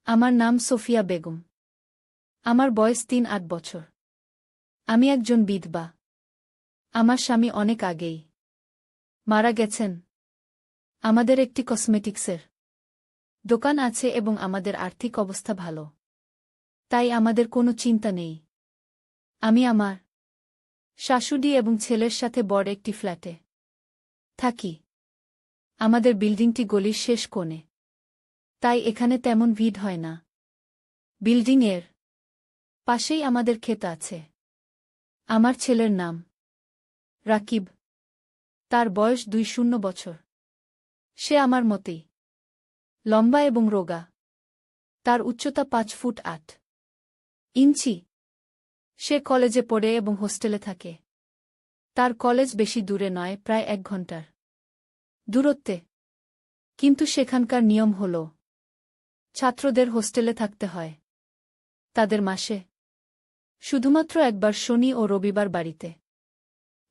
আমার নাম সোফিয়া বেগম। আমার বয়স ৩-৮ বছর। আমি একজন বিধবা। আমার স্বামী অনেক আগেই মারা গেছেন। আমাদের একটি কসমেটিক্সের দোকান আছে এবং আমাদের আর্থিক অবস্থা ভালো, তাই আমাদের কোনো চিন্তা নেই। আমি আমার শাশুড়ি এবং ছেলের সাথে বড় একটি ফ্ল্যাটে থাকি। আমাদের বিল্ডিংটি গলির শেষ কোণে, তাই এখানে তেমন ভিড় হয় না। বিল্ডিংয়ের পাশেই আমাদের ক্ষেত আছে। আমার ছেলের নাম রাকিব। তার বয়স ২০ বছর। সে আমার মতেই লম্বা এবং রোগা। তার উচ্চতা ৫ ফুট ৮ ইঞ্চি। সে কলেজে পড়ে এবং হোস্টেলে থাকে। তার কলেজ বেশি দূরে নয়, প্রায় ১ ঘন্টার দূরত্বে। কিন্তু সেখানকার নিয়ম হল ছাত্রদের হোস্টেলে থাকতে হয়। তাদের মাসে শুধুমাত্র একবার শনি ও রবিবার বাড়িতে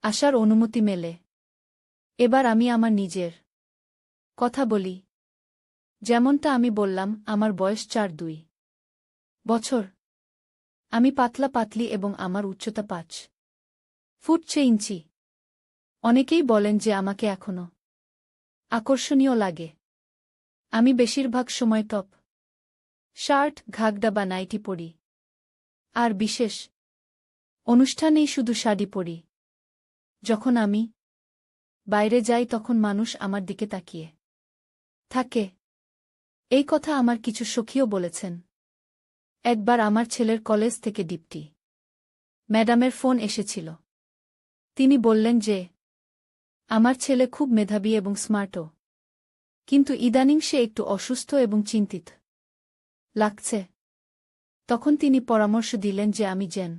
আসার অনুমতি মেলে। এবার আমি আমার নিজের কথা বলি। যেমনটা আমি বললাম, আমার বয়স ৪-২ বছর। আমি পাতলা পাতলি এবং আমার উচ্চতা ৫ ফুট ৬ ইঞ্চি। অনেকেই বলেন যে আমাকে এখনো আকর্ষণীয় লাগে। আমি বেশিরভাগ সময় টপ, শার্ট, ঘাগড়া বা নাইটি পরি, আর বিশেষ অনুষ্ঠানেই শুধু শাড়ি পরি। যখন আমি বাইরে যাই তখন মানুষ আমার দিকে তাকিয়ে থাকে। এই কথা আমার কিছু সখীও বলেছেন। একবার আমার ছেলের কলেজ থেকে ডিপটি ম্যাডামের ফোন এসেছিল। তিনি বললেন যে আমার ছেলে খুব মেধাবী এবং স্মার্টও, কিন্তু ইদানিং সে একটু অসুস্থ এবং চিন্তিত লাগছে। তখন তিনি পরামর্শ দিলেন যে আমি যেন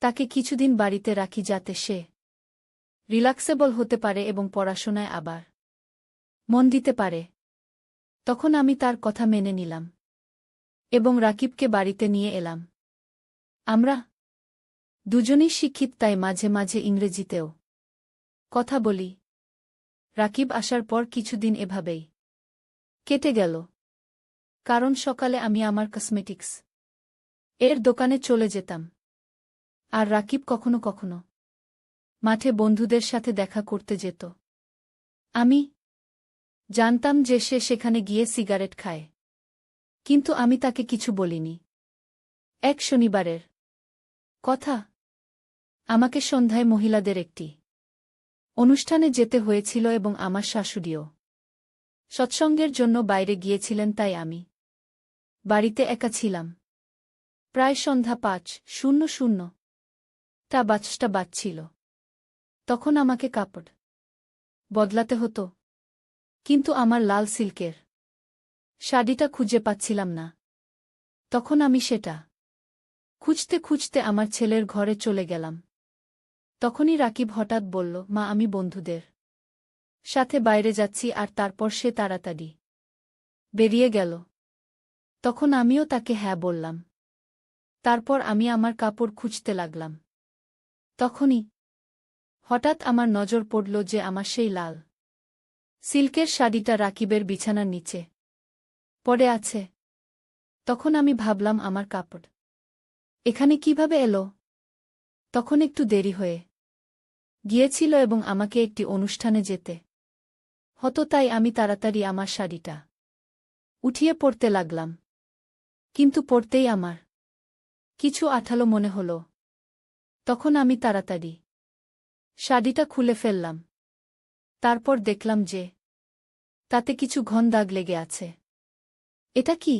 তাকে কিছুদিন বাড়িতে রাখি, যাতে সে রিল্যাক্সেবল হতে পারে এবং পড়াশোনায় আবার মন দিতে পারে। তখন আমি তার কথা মেনে নিলাম এবং রাকিবকে বাড়িতে নিয়ে এলাম। আমরা দুজনেই শিক্ষিত, তাই মাঝে মাঝে ইংরেজিতেও কথা বলি। রাকিব আসার পর কিছুদিন এভাবেই কেটে গেল, কারণ সকালে আমি আমার কসমেটিক্স এর দোকানে চলে যেতাম, আর রাকিব কখনো কখনো মাঠে বন্ধুদের সাথে দেখা করতে যেত। আমি জানতাম যে সে সেখানে গিয়ে সিগারেট খায়, কিন্তু আমি তাকে কিছু বলিনি। এক শনিবারের কথা, আমাকে সন্ধ্যায় মহিলাদের একটি অনুষ্ঠানে যেতে হয়েছিল এবং আমার শাশুড়িও সৎসঙ্গের জন্য বাইরে গিয়েছিলেন, তাই আমি বাড়িতে একা ছিলাম। প্রায় সন্ধ্যা ৫:০০ টা বাজছিল। তখন আমাকে কাপড় বদলাতে হতো, কিন্তু আমার লাল সিল্কের শাড়িটা খুঁজে পাচ্ছিলাম না। তখন আমি সেটা খুঁজতে খুঁজতে আমার ছেলের ঘরে চলে গেলাম। তখনই রাকিব হঠাৎ বলল, মা, আমি বন্ধুদের সাথে বাইরে যাচ্ছি। আর তারপর সে তাড়াতাড়ি বেরিয়ে গেল। তখন আমিও তাকে হ্যাঁ বললাম। তারপর আমি আমার কাপড় খুঁজতে লাগলাম। তখনই হঠাৎ আমার নজর পড়ল যে আমার সেই লাল সিল্কের শাড়িটা রাকিবের বিছানার নিচে পড়ে আছে। তখন আমি ভাবলাম, আমার কাপড় এখানে কিভাবে এলো? তখন একটু দেরি হয়ে গিয়েছিল এবং আমাকে একটি অনুষ্ঠানে যেতে হতো, তাই আমি তাড়াতাড়ি আমার শাড়িটা উঠিয়ে পরতে লাগলাম। কিন্তু পরতেই আমার কিছু আঠালো মনে হল। তখন আমি তাড়াতাড়ি শাড়িটা খুলে ফেললাম। তারপর দেখলাম যে তাতে কিছু ঘন দাগ লেগে আছে। এটা কি?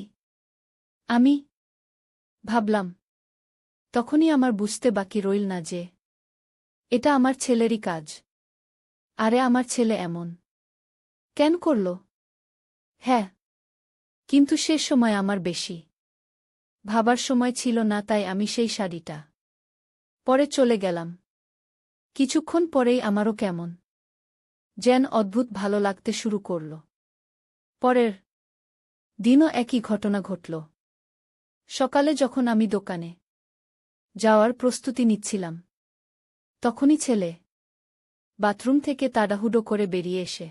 আমি ভাবলাম। তখনই আমার বুঝতে বাকি রইল না যে এটা আমার ছেলেরই কাজ। আরে, আমার ছেলে এমন কেন করল? হ্যাঁ, কিন্তু সে সময় আমার বেশি ভাবার সময় ছিল না, তাই আমি সেই শাড়িটা পরে চলে গেলাম। কিছুক্ষণ পরেই আমারও কেমন যেন অদ্ভুত ভালো লাগতে শুরু করল। পরের দিনও একই ঘটনা ঘটল। সকালে যখন আমি দোকানে যাওয়ার প্রস্তুতি নিচ্ছিলাম, তখনই ছেলে বাথরুম থেকে তাড়াহুড়ো করে বেরিয়ে এসে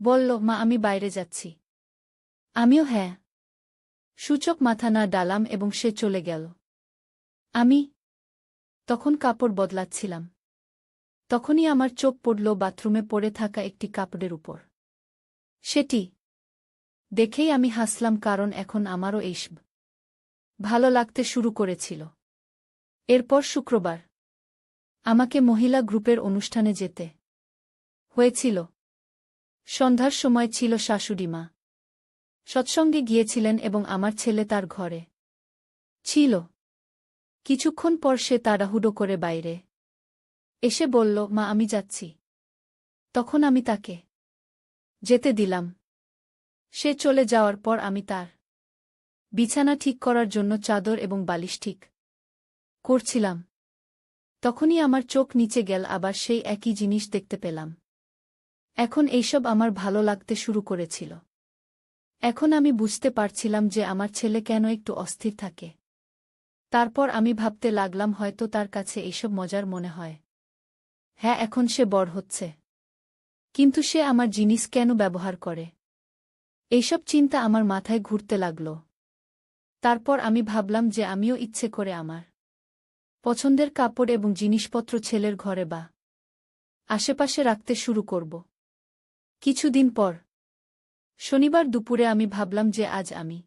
বলল, মা, আমি বাইরে যাচ্ছি। আমিও হ্যাঁ সূচক মাথা না ডালাম এবং সে চলে গেল। আমি তখন কাপড় বদলাচ্ছিলাম। তখনই আমার চোখ পড়ল বাথরুমে পড়ে থাকা একটি কাপড়ের উপর। সেটি দেখেই আমি হাসলাম, কারণ এখন আমারও এইসব ভালো লাগতে শুরু করেছিল। এরপর শুক্রবার আমাকে মহিলা গ্রুপের অনুষ্ঠানে যেতে হয়েছিল। সন্ধ্যার সময় ছিল, শাশুড়ি মা সৎসঙ্গে গিয়েছিলেন এবং আমার ছেলে তার ঘরে ছিল। কিছুক্ষণ পর সে তাড়াহুড়ো করে বাইরে এসে বলল, মা আমি যাচ্ছি। তখন আমি তাকে যেতে দিলাম। সে চলে যাওয়ার পর আমি তার বিছানা ঠিক করার জন্য চাদর এবং বালিশ ঠিক করছিলাম। তখনই আমার চোখ নিচে গেল, আবার সেই একই জিনিস দেখতে পেলাম। এখন এইসব আমার ভালো লাগতে শুরু করেছিল। এখন আমি বুঝতে পারছিলাম যে আমার ছেলে কেন একটু অস্থির থাকে। তারপর আমি ভাবতে লাগলাম, হয়তো তার কাছে এইসব মজার মনে হয়। হ্যাঁ, এখন সে বড় হচ্ছে, কিন্তু সে আমার জিনিস কেন ব্যবহার করে? এইসব চিন্তা আমার মাথায় ঘুরতে লাগল। তারপর আমি ভাবলাম যে আমিও ইচ্ছে করে আমার পছন্দের কাপড় এবং জিনিসপত্র ছেলের ঘরে বা আশেপাশে রাখতে শুরু করব। কিছুদিন পর শনিবার দুপুরে আমি ভাবলাম যে আজ আমি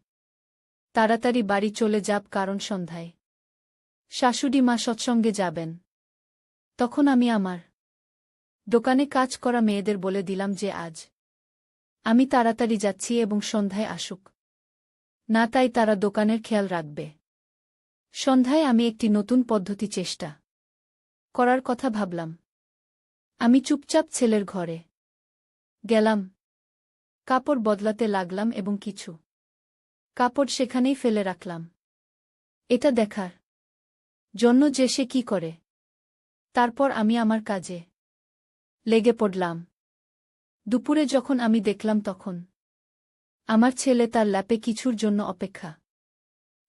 তাড়াতাড়ি বাড়ি চলে যাব, কারণ সন্ধ্যায় শাশুড়ি মা সৎসঙ্গে যাবেন। তখন আমি আমার দোকানে কাজ করা মেয়েদের বলে দিলাম যে আজ আমি তাড়াতাড়ি যাচ্ছি এবং সন্ধ্যায় আসুক না, তাই তারা দোকানের খেয়াল রাখবে। সন্ধ্যায় আমি একটি নতুন পদ্ধতি চেষ্টা করার কথা ভাবলাম। আমি চুপচাপ ছেলের ঘরে গেলাম, কাপড় বদলাতে লাগলাম এবং কিছু কাপড় সেখানেই ফেলে রাখলাম, এটা দেখার জন্য যে সে কি করে। তারপর আমি আমার কাজে লেগে পড়লাম। দুপুরে যখন আমি দেখলাম, তখন আমার ছেলে তার ল্যাপে কিছুর জন্য অপেক্ষা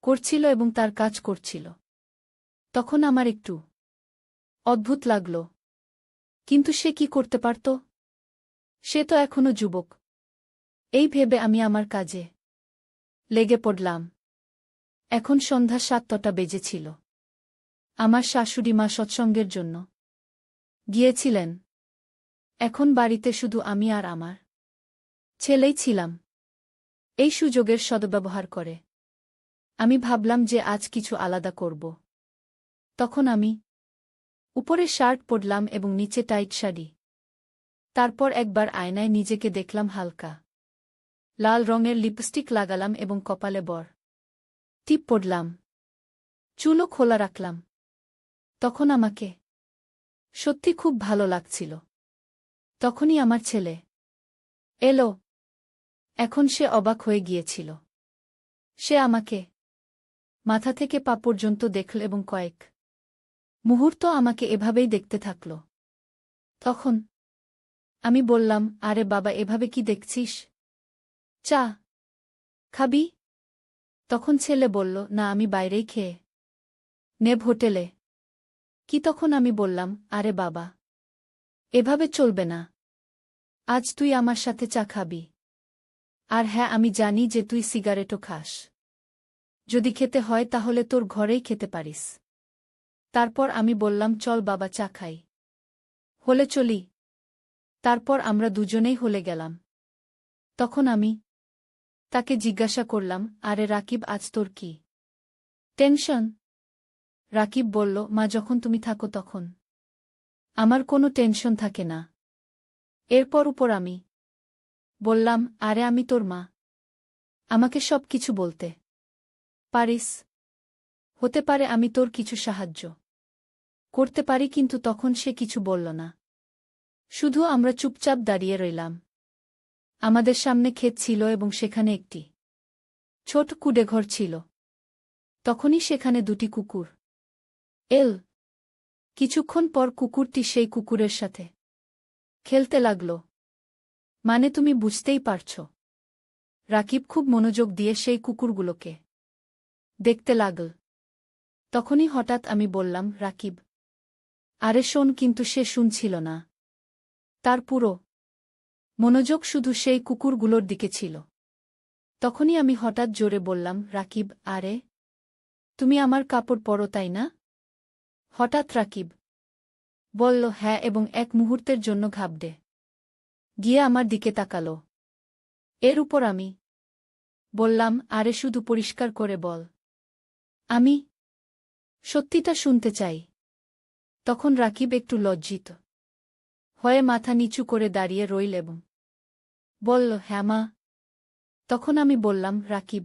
করছিল এবং তার কাজ করছিল। তখন আমার একটু অদ্ভুত লাগল, কিন্তু সে কি করতে পারত? সে তো এখনো যুবক। এই ভেবে আমি আমার কাজে লেগে পড়লাম। এখন সন্ধ্যা ৭টা বেজেছিল। আমার শাশুড়ি মা সৎসঙ্গের জন্য গিয়েছিলেন। এখন বাড়িতে শুধু আমি আর আমার ছেলেই ছিলাম। এই সুযোগের সদ্ব্যবহার করে আমি ভাবলাম যে আজ কিছু আলাদা করব। তখন আমি উপরে শার্ট পরলাম এবং নিচে টাইট শাড়ি। তারপর একবার আয়নায় নিজেকে দেখলাম, হালকা লাল রঙের লিপস্টিক লাগালাম এবং কপালে বর টিপ পরলাম। চুলও খোলা রাখলাম। তখন আমাকে সত্যি খুব ভালো লাগছিল। তখনই আমার ছেলে এলো। এখন সে অবাক হয়ে গিয়েছিল। সে আমাকে মাথা থেকে পা পর্যন্ত দেখল এবং কয়েক মুহূর্ত আমাকে এভাবেই দেখতে থাকল। তখন আমি বললাম, আরে বাবা, এভাবে কি দেখছিস? চা খাবি? তখন ছেলে বলল, না, আমি বাইরেই খেয়ে নেব হোটেলে। কি? তখন আমি বললাম, আরে বাবা, এভাবে চলবে না। আজ তুই আমার সাথে চা খাবি। আর হ্যাঁ, আমি জানি যে তুই সিগারেটও খাস। যদি খেতে হয় তাহলে তোর ঘরেই খেতে পারিস। তারপর আমি বললাম, চল বাবা, চা খাই। হলে চলি। তারপর আমরা দুজনেই হলে গেলাম। তখন আমি তাকে জিজ্ঞাসা করলাম, আরে রাকিব, আজ তোর কি টেনশন? রাকিব বলল, মা, যখন তুমি থাকো তখন আমার কোনো টেনশন থাকে না। এরপর উপর আমি বললাম, আরে আমি তোর মা, আমাকে সব কিছু বলতে পারিস। হতে পারে আমি তোর কিছু সাহায্য করতে পারি। কিন্তু তখন সে কিছু বলল না। শুধু আমরা চুপচাপ দাঁড়িয়ে রইলাম। আমাদের সামনে ক্ষেত ছিল এবং সেখানে একটি ছোট কুঁড়েঘর ছিল। তখনই সেখানে দুটি কুকুর এল। কিছুক্ষণ পর কুকুরটি সেই কুকুরের সাথে খেলতে লাগল। মানে তুমি বুঝতেই পারছ। রাকিব খুব মনোযোগ দিয়ে সেই কুকুরগুলোকে দেখতে লাগল। তখনই হঠাৎ আমি বললাম, রাকিব, আরে শোন। কিন্তু সে শুনছিল না। তার পুরো মনোযোগ শুধু সেই কুকুরগুলোর দিকে ছিল। তখনই আমি হঠাৎ জোরে বললাম, রাকিব, আরে তুমি আমার কাপড় পরো তাই না? হঠাৎ রাকিব বলল, হ্যাঁ, এবং এক মুহূর্তের জন্য ঘাবড়ে গিয়ে আমার দিকে তাকালো। এর উপর আমি বললাম, আরে শুধু পরিষ্কার করে বল, আমি সত্যিটা শুনতে চাই। তখন রাকিব একটু লজ্জিত হয়ে মাথা নিচু করে দাঁড়িয়ে রইল এবং বলল, হ্যাঁ মা। তখন আমি বললাম, রাকিব,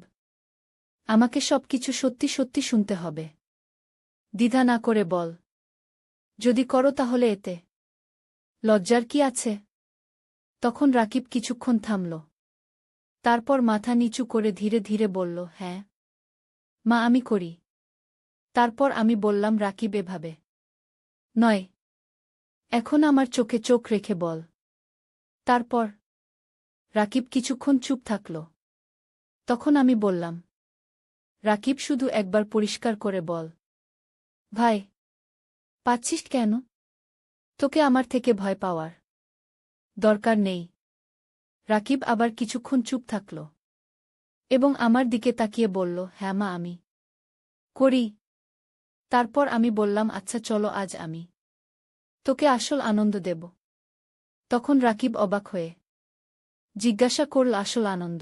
আমাকে সবকিছু সত্যি সত্যি শুনতে হবে। দ্বিধা না করে বল। যদি করো তাহলে এতে লজ্জার কি আছে? তখন রাকিব কিছুক্ষণ থামল। তারপর মাথা নিচু করে ধীরে ধীরে বলল, হ্যাঁ মা, আমি করি। তারপর আমি বললাম, রাকিব, এভাবে নয়, এখন আমার চোখে চোখ রেখে বল। তারপর রাকিব কিছুক্ষণ চুপ থাকল। তখন আমি বললাম, রাকিব, শুধু একবার পরিষ্কার করে বল, ভাই পাচ্ছিস কেন? তোকে আমার থেকে ভয় পাওয়ার দরকার নেই। রাকিব আবার কিছুক্ষণ চুপ থাকল এবং আমার দিকে তাকিয়ে বলল, হ্যাঁ মা, আমি করি। তারপর আমি বললাম, আচ্ছা চলো, আজ আমি তোকে আসল আনন্দ দেব। তখন রাকিব অবাক হয়ে জিজ্ঞাসা করল, আসল আনন্দ?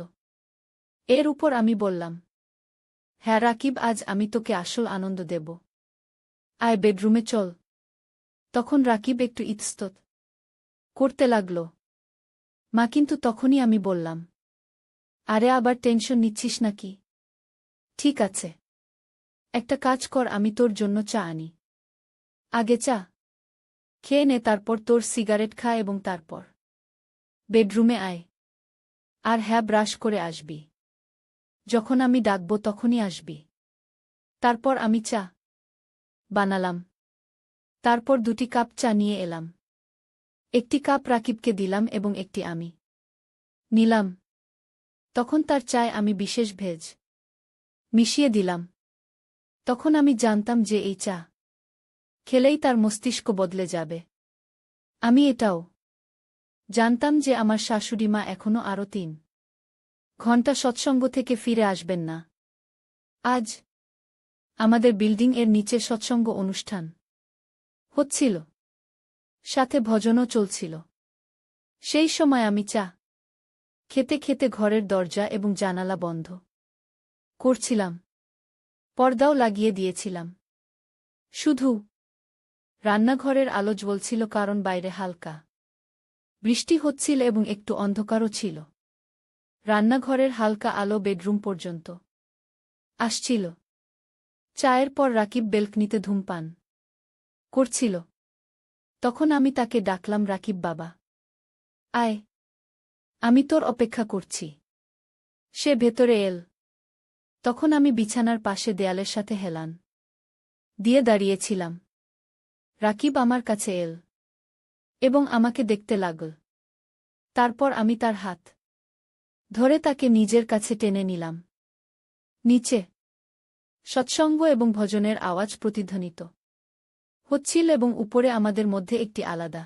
এর উপর আমি বললাম, হ্যাঁ রাকিব, আজ আমি তোকে আসল আনন্দ দেব। আয় বেডরুমে চল। তখন রাকিব একটু ইতস্তত করতে লাগল। মা, কিন্তু তখনই আমি বললাম, আরে আবার টেনশন নিচ্ছিস নাকি? ঠিক আছে, একটা কাজ কর, আমি তোর জন্য চা আনি। আগে চা খেয়ে নে, তারপর তোর সিগারেট খা এবং তারপর বেডরুমে আয়। আর হ্যাঁ, ব্রাশ করে আসবি। যখন আমি ডাকব তখনই আসবি। তারপর আমি চা বানালাম। তারপর 2টি কাপ চা নিয়ে এলাম। একটি কাপ রাকিবকে দিলাম এবং একটি আমি নিলাম। তখন তার চায় আমি বিশেষ ভেজ মিশিয়ে দিলাম। তখন আমি জানতাম যে এই চা খেলেই তার মস্তিষ্ক বদলে যাবে। আমি এটাও জানতাম যে আমার শাশুড়ি মা এখনো আরও 3 ঘণ্টা সৎসঙ্গ থেকে ফিরে আসবেন না। আজ আমাদের বিল্ডিং এর নিচে সৎসঙ্গ অনুষ্ঠান হচ্ছিল, সাথে ভজনও চলছিল। সেই সময় আমি চা খেতে খেতে ঘরের দরজা এবং জানালা বন্ধ করছিলাম। পর্দাও লাগিয়ে দিয়েছিলাম। শুধু রান্নাঘরের আলো জ্বলছিল, কারণ বাইরে হালকা বৃষ্টি হচ্ছিল এবং একটু অন্ধকারও ছিল। রান্নাঘরের হালকা আলো বেডরুম পর্যন্ত আসছিল। চায়ের পর রাকিব বেলকনিতে ধূমপান করছিল। তখন আমি তাকে ডাকলাম, রাকিব বাবা, আয়, আমি তোর অপেক্ষা করছি। সে ভেতরে এল। তখন আমি বিছানার পাশে দেয়ালের সাথে হেলান দিয়ে দাঁড়িয়েছিলাম। রাকিব আমার কাছে এল এবং আমাকে দেখতে লাগল। তারপর আমি তার হাত ধরে তাকে নিজের কাছে টেনে নিলাম। নিচে সৎসঙ্গ এবং ভজনের আওয়াজ প্রতিধ্বনিত হচ্ছিল এবং উপরে আমাদের মধ্যে একটি আলাদা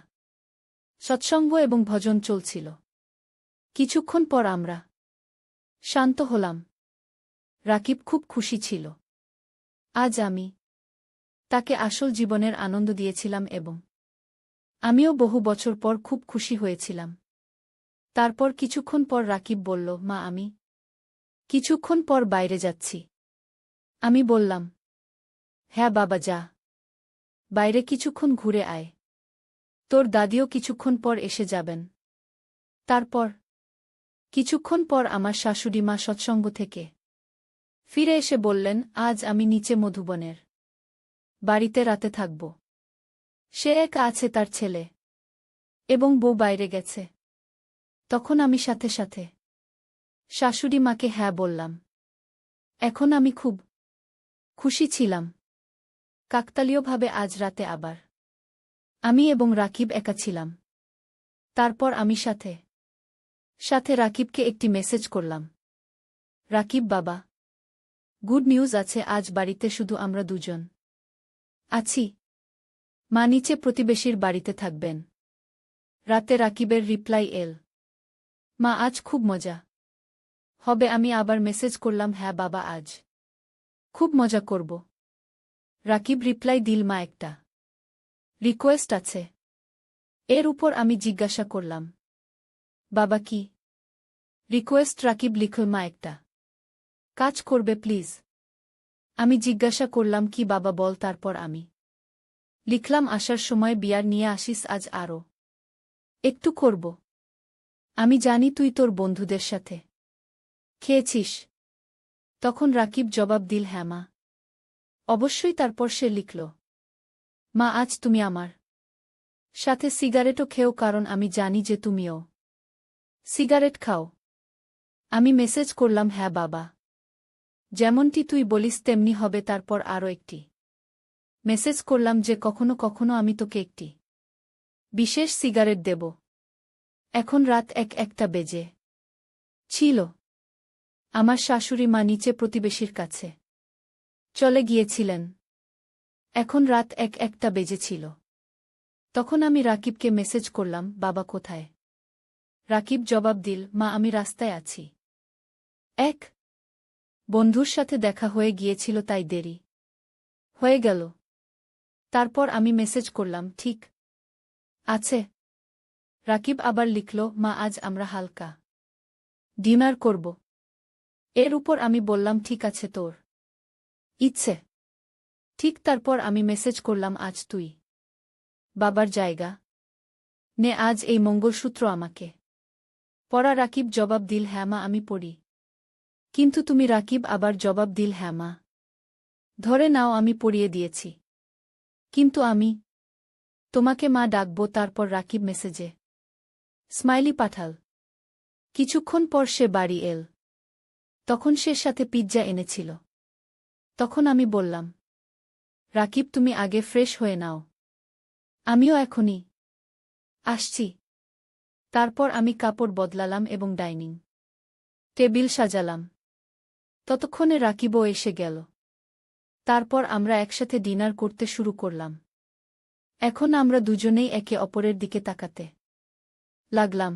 সৎসঙ্গ এবং ভজন চলছিল। কিছুক্ষণ পর আমরা শান্ত হলাম। রাকিব খুব খুশি ছিল। আজ আমি তাকে আসল জীবনের আনন্দ দিয়েছিলাম এবং আমিও বহু বছর পর খুব খুশি হয়েছিলাম। তারপর কিছুক্ষণ পর রাকিব বলল, মা, আমি কিছুক্ষণ পর বাইরে যাচ্ছি। আমি বললাম, হ্যাঁ বাবা, যা, বাইরে কিছুক্ষণ ঘুরে আয়। তোর দাদিও কিছুক্ষণ পর এসে যাবেন। তারপর কিছুক্ষণ পর আমার শাশুড়ি মা সৎসঙ্গ থেকে ফিরে এসে বললেন, আজ আমি নিচে মধুবনের বাড়িতে রাতে থাকব। সে একা আছে, তার ছেলে এবং বউ বাইরে গেছে। তখন আমি সাথে সাথে শাশুড়ি মাকে হ্যাঁ বললাম। এখন আমি খুব খুশি ছিলাম। কাকতালীয়ভাবে আজ রাতে আবার আমি এবং রাকিব একা ছিলাম। তারপর আমি সাথে সাথে রাকিবকে একটি মেসেজ করলাম, রাকিব বাবা, গুড নিউজ আছে, আজ বাড়িতে শুধু আমরা দুজন আছি। মা নিচে প্রতিবেশীর বাড়িতে থাকবেন। রাতে রাকিবের রিপ্লাই এল, মা, আজ খুব মজা হবে আমি আবার মেসেজ করলাম হ্যাঁ বাবা আজ খুব মজা করব। রাকিব রিপ্লাই দিল মা একটা রিকোয়েস্ট আছে। এর উপর আমি জিজ্ঞাসা করলাম বাবা কি রিকোয়েস্ট? রাকিব লিখল মা একটা কাজ করবে প্লিজ। আমি জিজ্ঞাসা করলাম কি বাবা বল। তারপর আমি লিখলাম আসার সময় বিয়ার নিয়ে আসিস আজ আরও একটু করব। আমি জানি তুই তোর বন্ধুদের সাথে খেয়েছিস। তখন রাকিব জবাব দিল হ্যাঁ মা অবশ্যই। তারপর সে লিখল মা আজ তুমি আমার সাথে সিগারেটও খেও কারণ আমি জানি যে তুমিও সিগারেট খাও। আমি মেসেজ করলাম হ্যাঁ বাবা যেমনটি তুই বলিস তেমনি হবে। তারপর আরও একটি মেসেজ করলাম যে কখনো কখনো আমি তোকে একটি বিশেষ সিগারেট দেব। এখন রাত একটা বেজে ছিল। আমার শাশুড়ি মা নিচে প্রতিবেশীর কাছে চলে গিয়েছিলেন। এখন রাত একটা বেজেছিল। তখন আমি রাকিবকে মেসেজ করলাম বাবা কোথায়? রাকিব জবাব দিল মা আমি রাস্তায় আছি। এক বন্ধুর সাথে দেখা হয়ে গিয়েছিল তাই দেরি হয়ে গেল। তারপর আমি মেসেজ করলাম ঠিক আছে। রাকিব আবার লিখল মা আজ আমরা হালকা ডিনার করব। এর উপর আমি বললাম ঠিক আছে তোর ইচ্ছে। ঠিক তারপর আমি মেসেজ করলাম আজ তুই বাবার জায়গা নে আজ এই মঙ্গলসূত্র আমাকে পরা। রাকিব জবাব দিল হ্যাঁ মা আমি পড়ি। কিন্তু তুমি? রাকিব আবার জবাব দিল হ্যাঁ মা ধরে নাও আমি পড়িয়ে দিয়েছি। কিন্তু আমি তোমাকে মা ডাকব। তারপর রাকিব মেসেজে স্মাইলি পাঠাল। কিছুক্ষণ পর সে বাড়ি এল। তখন সে সাথে পিৎজা এনেছিল। তখন আমি বললাম রাকিব তুমি আগে ফ্রেশ হয়ে নাও আমিও এখনই আসছি। তারপর আমি কাপড় বদলালাম এবং ডাইনিং টেবিল সাজালাম। ততক্ষণে রাকিবও এসে গেল। তারপর আমরা একসাথে ডিনার করতে শুরু করলাম। এখন আমরা দুজনেই একে অপরের দিকে তাকাতে লাগলাম।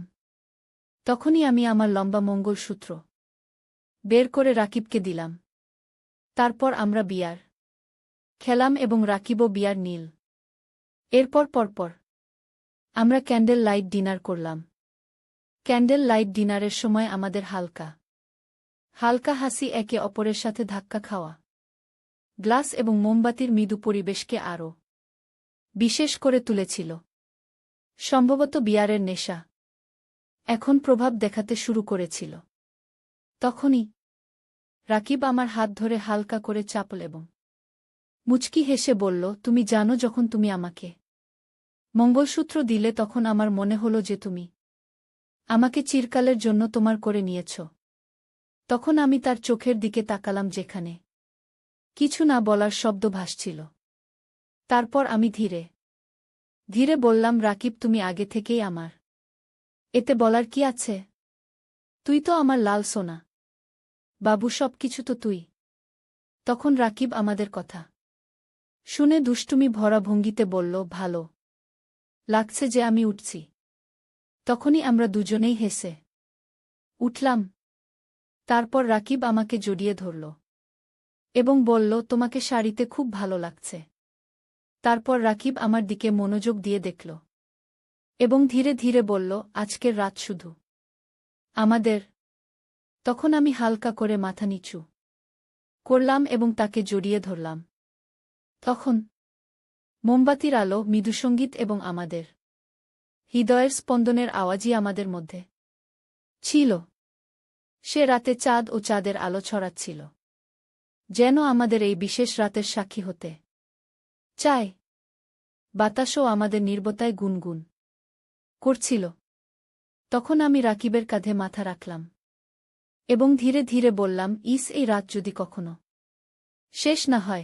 তখনই আমি আমার লম্বা মঙ্গলসূত্র বের করে রাকিবকে দিলাম। তারপর আমরা বিয়ার খেলাম এবং রাকিবও বিয়ার নীল। এরপর পরপর আমরা ক্যান্ডেল লাইট ডিনার করলাম। ক্যান্ডেল লাইট ডিনারের সময় আমাদের হালকা হালকা হাসি, একে অপরের সাথে ধাক্কা খাওয়া, গ্লাস এবং মোমবাতির মৃদু পরিবেশকে আরও বিশেষ করে তুলেছিল। সম্ভবত বিয়ারের নেশা এখন প্রভাব দেখাতে শুরু করেছিল। তখনই রাকিব আমার হাত ধরে হালকা করে চাপল এবং মুচকি হেসে বলল তুমি জানো যখন তুমি আমাকে মঙ্গলসূত্র দিলে তখন আমার মনে হল যে তুমি আমাকে চিরকালের জন্য তোমার করে নিয়েছ। তখন আমি তার চোখের দিকে তাকালাম যেখানে কিছু না বলার শব্দ ভাসছিল। তারপর আমি ধীরে ধীরে বললাম রাকিব তুমি আগে থেকেই আমার। এতে বলার কি আছে? তুই তো আমার লাল সোনা বাবু, সব কিছু তো তুই। তখন রাকিব আমাদের কথা শুনে দুষ্টুমি ভরা ভঙ্গিতে বলল ভালো লাগছে যে আমি উঠছি। তখনই আমরা দুজনেই হেসে উঠলাম। তারপর রাকিব আমাকে জড়িয়ে ধরল এবং বলল তোমাকে শাড়িতে খুব ভালো লাগছে। তারপর রাকিব আমার দিকে মনোযোগ দিয়ে দেখল এবং ধীরে ধীরে বলল আজকের রাত শুধু আমাদের। তখন আমি হালকা করে মাথা নিচু করলাম এবং তাকে জড়িয়ে ধরলাম। তখন মোমবাতির আলো, মৃদুসঙ্গীত এবং আমাদের হৃদয়ের স্পন্দনের আওয়াজই আমাদের মধ্যে ছিল। সে রাতে চাঁদ ও চাঁদের আলো ছড়াচ্ছিল, যেন আমাদের এই বিশেষ রাতের সাক্ষী হতে চায়। বাতাসও আমাদের নীরবতায় গুনগুন করছিল। তখন আমি রাকিবের কাঁধে মাথা রাখলাম এবং ধীরে ধীরে বললাম এই রাত যদি কখনো শেষ না হয়